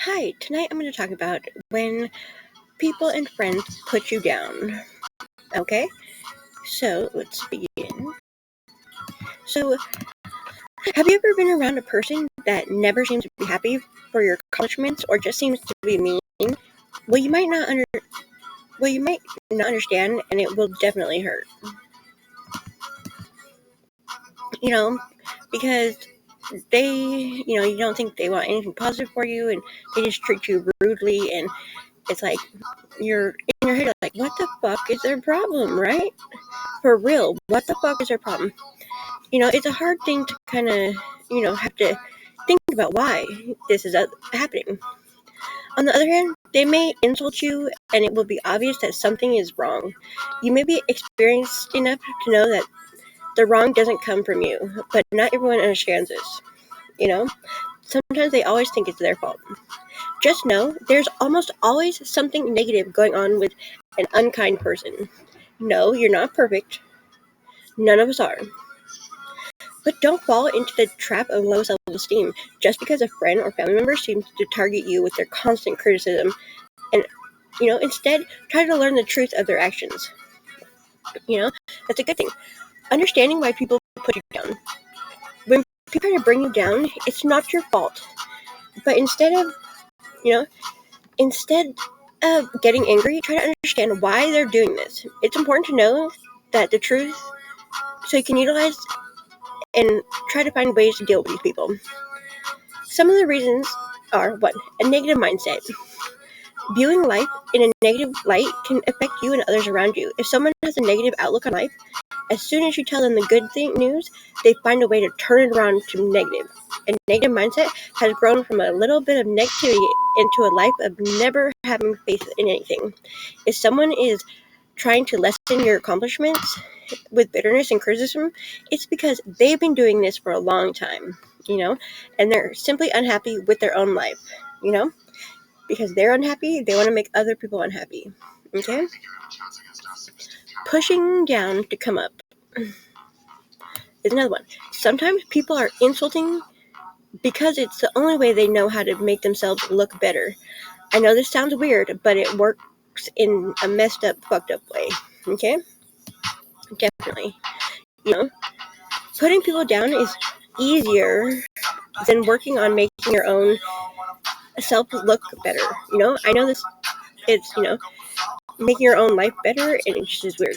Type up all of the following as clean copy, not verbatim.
Hi, tonight I'm going to talk about when people and friends put you down. Okay, so let's begin. So, have you ever been around a person that never seems to be happy for your accomplishments or just seems to be mean? Well, you might not under well, you might not understand, and it will definitely hurt. You know, because you don't think they want anything positive for you, and they just treat you rudely, and it's like you're in your head like, what the fuck is their problem, right? For real, what the fuck is their problem? It's a hard thing to kind of, have to think about why this is happening. On the other hand, they may insult you and it will be obvious that something is wrong. You may be experienced enough to know that the wrong doesn't come from you, but not everyone understands this. You know, sometimes they always think it's their fault. Just know there's almost always something negative going on with an unkind person. No, you're not perfect. None of us are. But don't fall into the trap of low self-esteem just because a friend or family member seems to target you with their constant criticism. And, instead, try to learn the truth of their actions. That's a good thing. Understanding why people put you down. When people try to bring you down, it's not your fault. But you know, instead of getting angry, try to understand why they're doing this. It's important to know that the truth so you can utilize and try to find ways to deal with these people. Some of the reasons are 1. A negative mindset. Viewing life in a negative light can affect you and others around you. If someone has a negative outlook on life, as soon as you tell them the good news, they find a way to turn it around to negative. A negative mindset has grown from a little bit of negativity into a life of never having faith in anything. If someone is trying to lessen your accomplishments with bitterness and criticism, it's because they've been doing this for a long time, and they're simply unhappy with their own life, because they're unhappy, they want to make other people unhappy, okay? Pushing down to come up is another one. Sometimes people are insulting because it's the only way they know how to make themselves look better. I know this sounds weird, but it works in a messed up, fucked up way, okay? Definitely. Putting people down is easier than working on making your own self look better. I know this, it's, making your own life better, and it just is weird.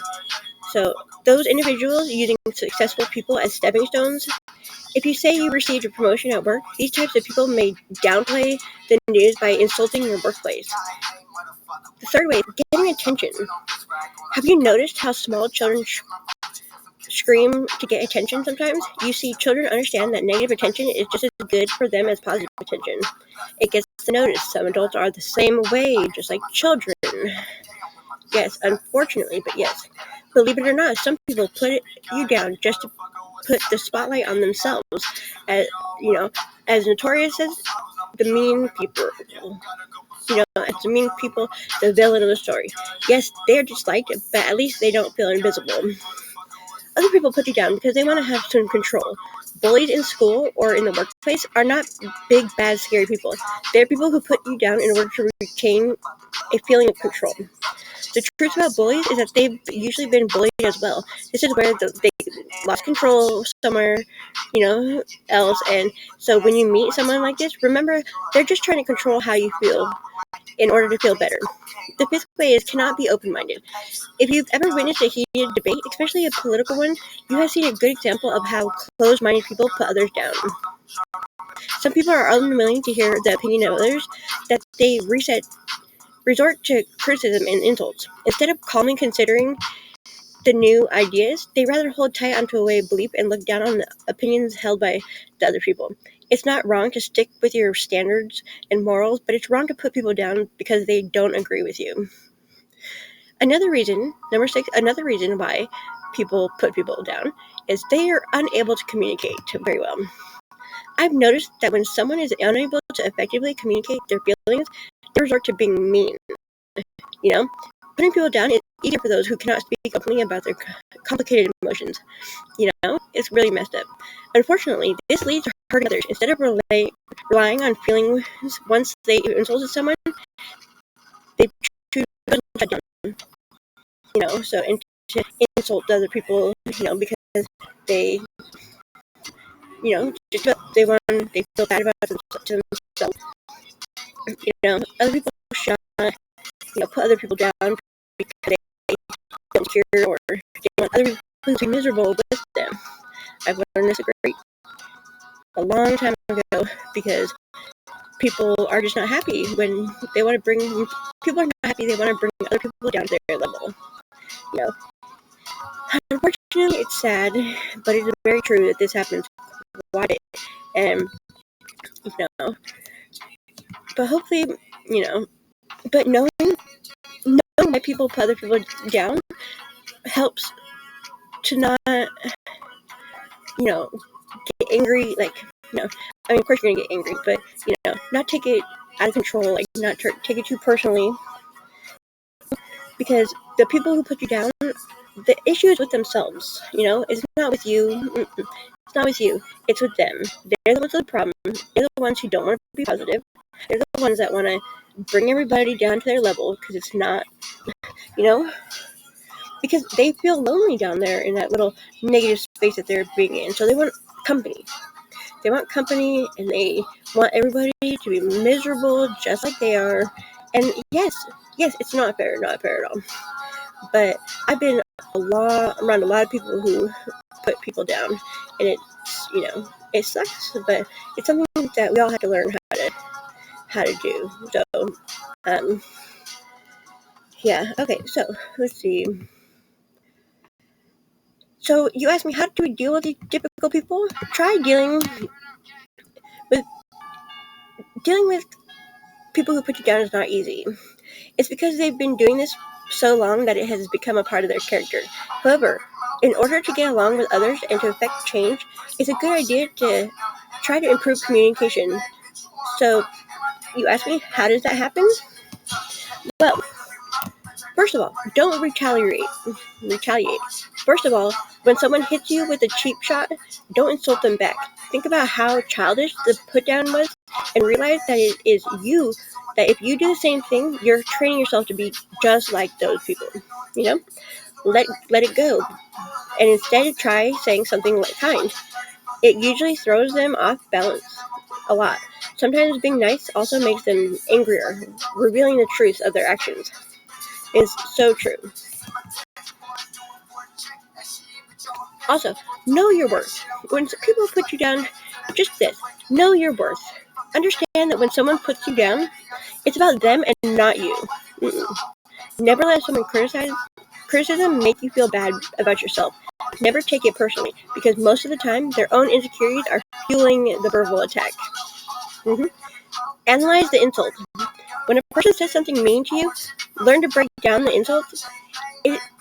So, those individuals using successful people as stepping stones, if you say you received a promotion at work, these types of people may downplay the news by insulting your workplace. The third way, getting attention. Have you noticed how small children scream to get attention sometimes? You see, children understand that negative attention is just as good for them as positive attention. It gets the notice. Some adults are the same way, just like children. Yes, unfortunately, but yes. Believe it or not, some people put you down just to put the spotlight on themselves. As as notorious as the mean people, as the mean people, the villain of the story. Yes, they're disliked, but at least they don't feel invisible. Other people put you down because they want to have some control. Bullies in school or in the workplace are not big, bad, scary people. They're people who put you down in order to retain a feeling of control. The truth about bullies is that they've usually been bullied as well. This is where they lost control somewhere, else. And so when you meet someone like this, remember, they're just trying to control how you feel in order to feel better. The fifth way is cannot be open-minded. If you've ever witnessed a heated debate, especially a political one, you have seen a good example of how closed-minded people put others down. Some people are unwilling to hear the opinion of others, that they resort to criticism and insults. Instead of calmly considering the new ideas, they rather hold tight onto a way of belief and look down on the opinions held by the other people. It's not wrong to stick with your standards and morals, but it's wrong to put people down because they don't agree with you. Another reason, number 6, another reason why people put people down is they are unable to communicate very well. I've noticed that when someone is unable to effectively communicate their feelings, they resort to being mean. Putting people down is easier for those who cannot speak openly about their complicated emotions. It's really messed up. Unfortunately, this leads to hurting others. Instead of relying on feelings once they insulted someone, they choose to shut down. So and to insult other people, because they, just they feel bad about themselves. Other people should not, put other people down because they feel insecure or they want other people to be miserable with them. I've learned this a long time ago because people are just not happy when they want to bring people are not happy. They want to bring other people down to their level. Unfortunately, it's sad, but it is very true that this happens quite a bit. And but hopefully, but knowing that people put other people down helps to not, get angry. Of course you're gonna get angry, but not take it out of control. Like, not take it too personally, because the people who put you down, the issue is with themselves. It's not with you. It's not with you. It's with them. They're the ones with the problem. They're the ones who don't want to be positive. They're the ones that want to bring everybody down to their level because it's not, because they feel lonely down there in that little negative space that they're being in. So they want company. They want company, and they want everybody to be miserable just like they are. And yes, it's not fair at all. But I've been around a lot of people who put people down, and it's, it sucks, but it's something that we all have to learn how to do. So, yeah, okay, so let's see. So you asked me, how do we deal with these difficult people? Try dealing with people who put you down is not easy. It's because they've been doing this so long that it has become a part of their character. However, in order to get along with others and to affect change, it's a good idea to try to improve communication. So you asked me, how does that happen? Well, first of all, don't retaliate. First of all, when someone hits you with a cheap shot, don't insult them back. Think about how childish the put down was and realize that it is you, that if you do the same thing, you're training yourself to be just like those people. Let it go. And instead try saying something kind. It usually throws them off balance a lot. Sometimes being nice also makes them angrier, revealing the truth of their actions. It's so true. Also, know your worth. When people put you down, just this, know your worth. Understand that when someone puts you down, it's about them and not you. Never let someone criticism make you feel bad about yourself. Never take it personally, because most of the time, their own insecurities are fueling the verbal attack. Analyze the insult. When a person says something mean to you, learn to break down the insult.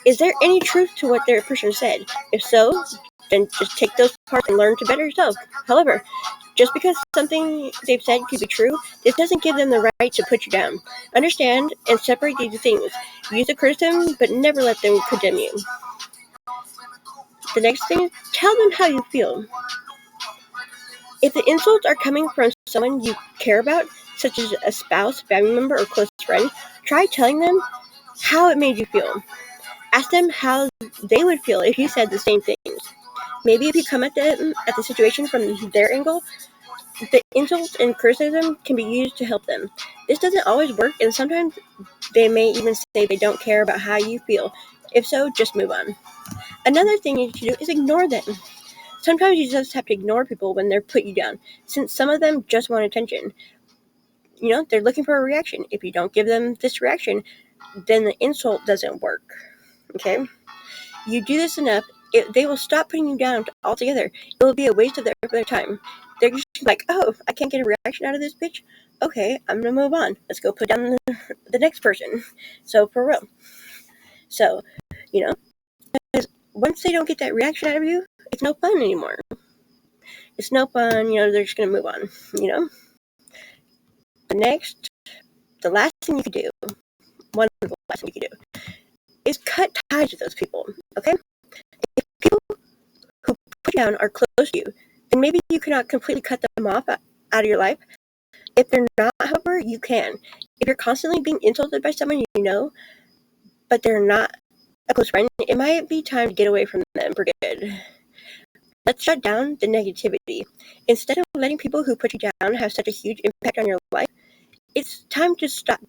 Is there any truth to what their person said? If so, then just take those parts and learn to better yourself. However, just because something they've said could be true, this doesn't give them the right to put you down. Understand and separate these things. Use the criticism, but never let them condemn you. The next thing is, tell them how you feel. If the insults are coming from someone you care about, such as a spouse, family member, or close friend, try telling them how it made you feel. Ask them how they would feel if you said the same things. Maybe if you come at the situation from their angle, the insults and criticism can be used to help them. This doesn't always work, and sometimes they may even say they don't care about how you feel. If so, just move on. Another thing you should do is ignore them. Sometimes you just have to ignore people when they're put you down, since some of them just want attention. They're looking for a reaction. If you don't give them this reaction, then the insult doesn't work. Okay? You do this enough, they will stop putting you down altogether. It will be a waste of their time. They're just like, oh, I can't get a reaction out of this bitch? Okay, I'm going to move on. Let's go put down the next person. So, for real. So, because once they don't get that reaction out of you, it's no fun anymore. It's no fun, they're just going to move on, The last thing you could do, one of the last things you could do, is cut ties with those people, okay? If people who put you down are close to you, then maybe you cannot completely cut them off out of your life. If they're not, however, you can. If you're constantly being insulted by someone you know, but they're not a close friend, it might be time to get away from them for good. Let's shut down the negativity. Instead of letting people who put you down have such a huge impact on your life, it's time to stop.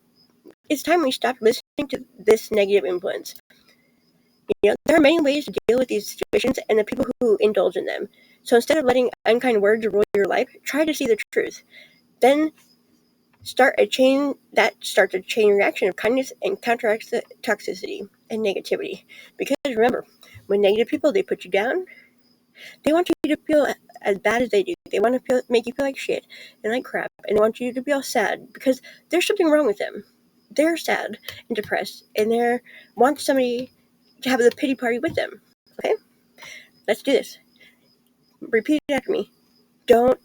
It's time we stop listening to this negative influence. There are many ways to deal with these situations and the people who indulge in them. So instead of letting unkind words rule your life, try to see the truth. Then starts a chain reaction of kindness and counteracts the toxicity and negativity. Because remember, when negative people, they put you down, they want you to feel as bad as they do. They want to make you feel like shit and like crap, and they want you to be all sad because there's something wrong with them. They're sad and depressed, and they want somebody to have the pity party with them. Okay? Let's do this. Repeat it after me. Don't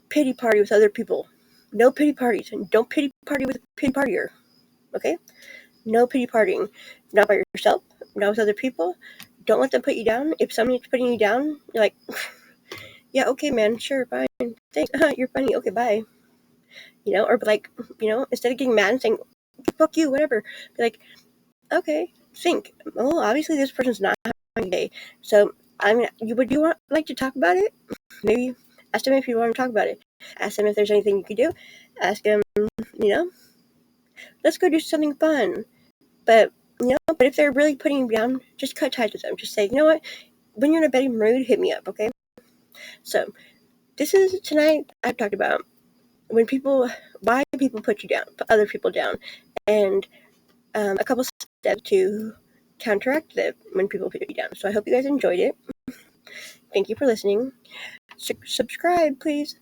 pity party with other people. No pity parties, and don't pity party with a pity partier. Okay? No pity partying. Not by yourself, not with other people. Don't let them put you down. If somebody's putting you down, you're like, yeah, okay, man, sure, fine, thanks, you're funny, okay, bye. Or like, instead of getting mad and saying, fuck you, whatever, be like, okay, think, well, obviously this person's not having a day, so would you like to talk about it? Maybe ask them if you want to talk about it. Ask them if there's anything you could do. Ask them, let's go do something fun. But if they're really putting you down, just cut ties with them. Just say, you know what, when you're in a better mood, hit me up, okay? So this is tonight I've talked about why people put other people down, and a couple steps to counteract that when people put you down. So I hope you guys enjoyed it. Thank you for listening. Subscribe, please.